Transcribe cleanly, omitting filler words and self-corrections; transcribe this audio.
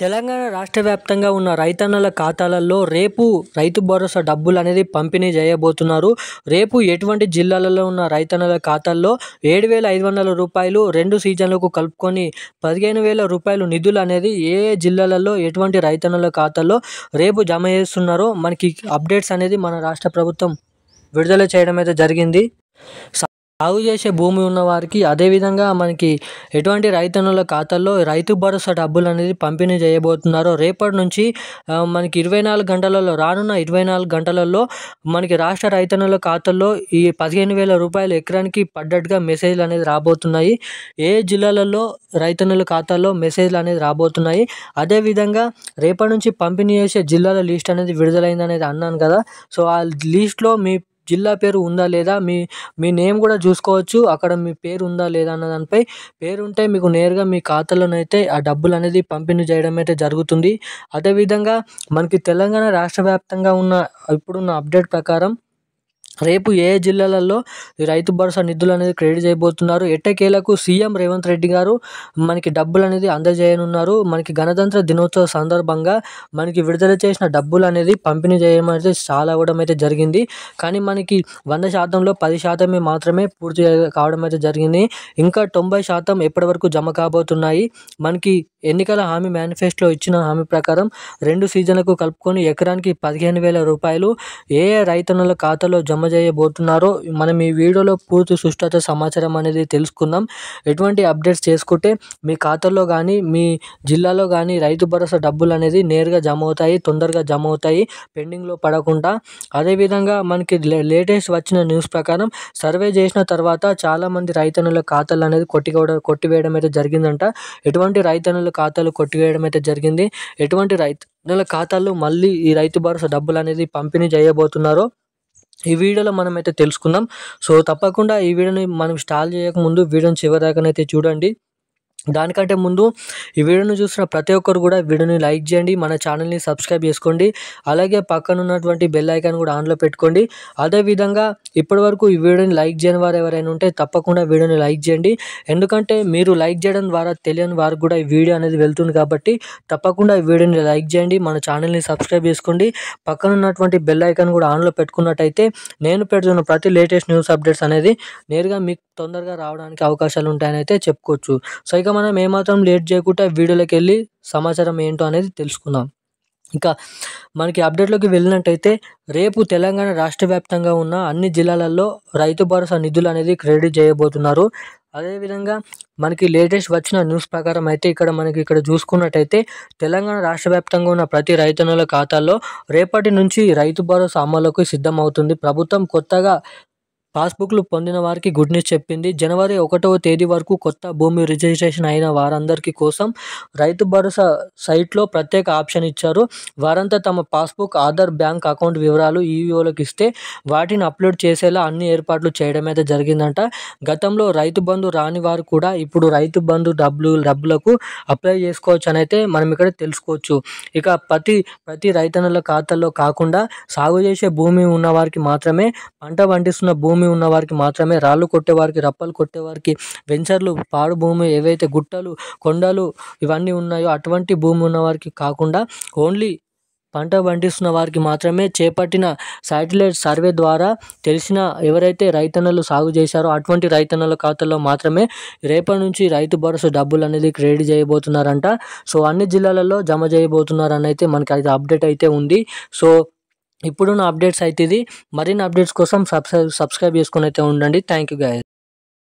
తెలంగాణ రాష్ట్ర వ్యాప్తంగా ఉన్న రైతన్నల ఖాతాలలో రేపు రైతు భరోసా డబ్బులు అనేది పంపిణీ చేయబోతున్నారు. రేపు ఎటువంటి జిల్లాలలో ఉన్న రైతన్నల ఖాతాల్లో రూ. 7,500 2 సీజన్లకు కలుపుకొని రూ. 15,000 నిధులు అనేది ఏ జిల్లాలలో ఎటువంటి రైతన్నల ఖాతాల్లో రేపు జమ చేస్తున్నారో మనకి అప్డేట్స్ అనేది మన రాష్ట్ర ప్రభుత్వం విడుదల చేయడం అయితే జరిగింది. సాగు చేసే భూమి ఉన్న వారికి అదేవిధంగా మనకి ఎటువంటి రైతన్నుల ఖాతాల్లో రైతు భరోసా డబ్బులు అనేది పంపిణీ చేయబోతున్నారు. రేపటి నుంచి మనకి 24 గంటలలో రానున్న 24 గంటలలో మనకి రాష్ట్ర రైతన్నుల ఖాతాల్లో ఈ రూ. 15,000 ఎకరానికి పడ్డట్టుగా మెసేజ్లు అనేది రాబోతున్నాయి. ఏ జిల్లాలలో రైతన్నుల ఖాతాల్లో మెసేజ్లు అనేది రాబోతున్నాయి. అదేవిధంగా రేపటి నుంచి పంపిణీ చేసే జిల్లాల లిస్ట్ అనేది విడుదలైంది అనేది అన్నాను కదా. సో ఆ లిస్ట్లో మీ జిల్లా పేరు ఉందా లేదా, మీ నేమ్ కూడా చూసుకోవచ్చు. అక్కడ మీ పేరు ఉందా లేదా అన్న దానిపై పేరు ఉంటే మీకు నేరుగా మీ ఖాతాలోనైతే ఆ డబ్బులు అనేది పంపిణీ చేయడం అయితే జరుగుతుంది. అదేవిధంగా మనకి తెలంగాణ రాష్ట్ర వ్యాప్తంగా ఇప్పుడున్న అప్డేట్ ప్రకారం రేపు ఏ జిల్లాలలో ఈ రైతు భరోసా నిధులు అనేది క్రెడిట్ చేయబోతున్నారు. ఎట్టకేలకు సీఎం రేవంత్ రెడ్డి గారు మనకి డబ్బులు అనేది అందజేయనున్నారు. మనకి గణతంత్ర దినోత్సవ సందర్భంగా మనకి విడుదల చేసిన డబ్బులు అనేది పంపిణీ చేయడం అయితే చాలా అవ్వడం అయితే జరిగింది. కానీ మనకి 100%లో 10% మాత్రమే పూర్తి కావడం అయితే జరిగింది. ఇంకా 90% ఎప్పటి వరకు జమ కాబోతున్నాయి. మనకి ఎన్నికల హామీ మేనిఫెస్టోలో ఇచ్చిన హామీ ప్రకారం 2 సీజన్లకు కలుపుకొని ఎకరానికి రూ. 15,000 ఏ రైతన్నుల ఖాతాలో జమ చేయబోతున్నారో మనం ఈ వీడియోలో పూర్తి సుష్ఠత సమాచారం అనేది తెలుసుకుందాం. ఎటువంటి అప్డేట్స్ చేసుకుంటే మీ ఖాతాలో కానీ మీ జిల్లాలో కానీ రైతు భరోసా డబ్బులు అనేది నేరుగా జమ అవుతాయి, తొందరగా జమ అవుతాయి, పెండింగ్లో పడకుండా. అదేవిధంగా మనకి లేటెస్ట్ వచ్చిన న్యూస్ ప్రకారం సర్వే చేసిన తర్వాత చాలామంది రైతన్నుల ఖాతాలు అనేది కొట్టివేయడం అయితే జరిగిందంట. ఎటువంటి రైతన్నుల ఖాతాలు కొట్టివేయడం అయితే జరిగింది, ఎటువంటి రైతన్నుల ఖాతాల్లో మళ్ళీ ఈ రైతు భరోసా డబ్బులు అనేది పంపిణీ చేయబోతున్నారో ఈ వీడియోలో మనం అయితే తెలుసుకుందాం. సో తప్పకుండా ఈ వీడియోని మనం స్టార్ట్ చేయకముందు వీడియోని చివరిదాకానైతే చూడండి. దానికంటే ముందు ఈ వీడియోని చూసిన ప్రతి ఒక్కరు కూడా వీడియోని లైక్ చేయండి, మన ఛానల్ని సబ్స్క్రైబ్ చేసుకోండి, అలాగే పక్కన ఉన్నటువంటి బెల్ ఐకాన్ కూడా ఆన్లో పెట్టుకోండి. అదేవిధంగా ఇప్పటివరకు ఈ వీడియోని లైక్ చేయని వారు ఎవరైనా ఉంటే తప్పకుండా వీడియోని లైక్ చేయండి. ఎందుకంటే మీరు లైక్ చేయడం ద్వారా తెలియని వారికి కూడా ఈ వీడియో అనేది వెళ్తుంది కాబట్టి తప్పకుండా ఈ వీడియోని లైక్ చేయండి, మన ఛానల్ని సబ్స్క్రైబ్ చేసుకోండి, పక్కన ఉన్నటువంటి బెల్ ఐకాన్ కూడా ఆన్లో పెట్టుకున్నట్టయితే నేను పెడుతున్న ప్రతి లేటెస్ట్ న్యూస్ అప్డేట్స్ అనేది నేరుగా మీకు తొందరగా రావడానికి అవకాశాలు ఉంటాయని అయితే చెప్పుకోవచ్చు. సో ఇక మనం ఏమాత్రం లేట్ చేయకుండా వీడియోలోకి వెళ్ళి సమాచారం ఏంటో అనేది తెలుసుకుందాం. ఇంకా మనకి అప్డేట్లోకి వెళ్ళినట్టయితే రేపు తెలంగాణ రాష్ట్ర వ్యాప్తంగా ఉన్న అన్ని జిల్లాలలో రైతు భరోసా నిధులు అనేది క్రెడిట్ చేయబోతున్నారు. అదేవిధంగా మనకి లేటెస్ట్ వచ్చిన న్యూస్ ప్రకారం అయితే ఇక్కడ చూసుకున్నట్టయితే తెలంగాణ రాష్ట్ర వ్యాప్తంగా ఉన్న ప్రతి రైతన్నుల ఖాతాల్లో రేపటి నుంచి రైతు భరోసా అమలుకు సిద్ధం అవుతుంది. ప్రభుత్వం కొత్తగా పాస్బుక్లు పొందిన వారికి గుడ్ న్యూస్ చెప్పింది. జనవరి 1వ తేదీ వరకు కొత్త భూమి రిజిస్ట్రేషన్ అయిన వారందరికీ కోసం రైతు భరోసా సైట్లో ప్రత్యేక ఆప్షన్ ఇచ్చారు. వారంతా తమ పాస్బుక్, ఆధార్, బ్యాంక్ అకౌంట్ వివరాలు ఈవీఓలకు ఇస్తే వాటిని అప్లోడ్ చేసేలా అన్ని ఏర్పాట్లు చేయడం అయితే జరిగిందంట. గతంలో రైతు బంధు రాని వారు కూడా ఇప్పుడు రైతు బంధు డబ్బులకు అప్లై చేసుకోవచ్చు అని అయితే మనం ఇక్కడ తెలుసుకోవచ్చు. ఇక ప్రతి రైతన్నుల ఖాతాల్లో కాకుండా సాగు చేసే భూమి ఉన్న వారికి మాత్రమే, పంట పండిస్తున్న భూమి ఉన్న వారికి మాత్రమే, రాళ్ళు కొట్టేవారికి, రప్పలు కొట్టేవారికి, వెంచర్లు, పాడు భూమి ఏవైతే గుట్టలు, కొండలు ఇవన్నీ ఉన్నాయో అటువంటి భూమి ఉన్న వారికి కాకుండా ఓన్లీ పంట పండిస్తున్న వారికి మాత్రమే చేపట్టిన శాటిలైట్ సర్వే ద్వారా తెలిసిన ఎవరైతే రైతన్నలు సాగు చేశారో అటువంటి రైతన్నల ఖాతాల్లో మాత్రమే రేపటి నుంచి రైతు భరోసా డబ్బులు అనేది క్రెడిట్ చేయబోతున్నారంట. సో అన్ని జిల్లాలలో జమ చేయబోతున్నారని అయితే మనకి అయితే అప్డేట్ అయితే ఉంది. సో ఇప్పుడున్న అప్డేట్స్ అయితే ఇది. మరిన్ని అప్డేట్స్ కోసం సబ్స్క్రైబ్ చేసుకొని అయితే ఉండండి. Thank you guys.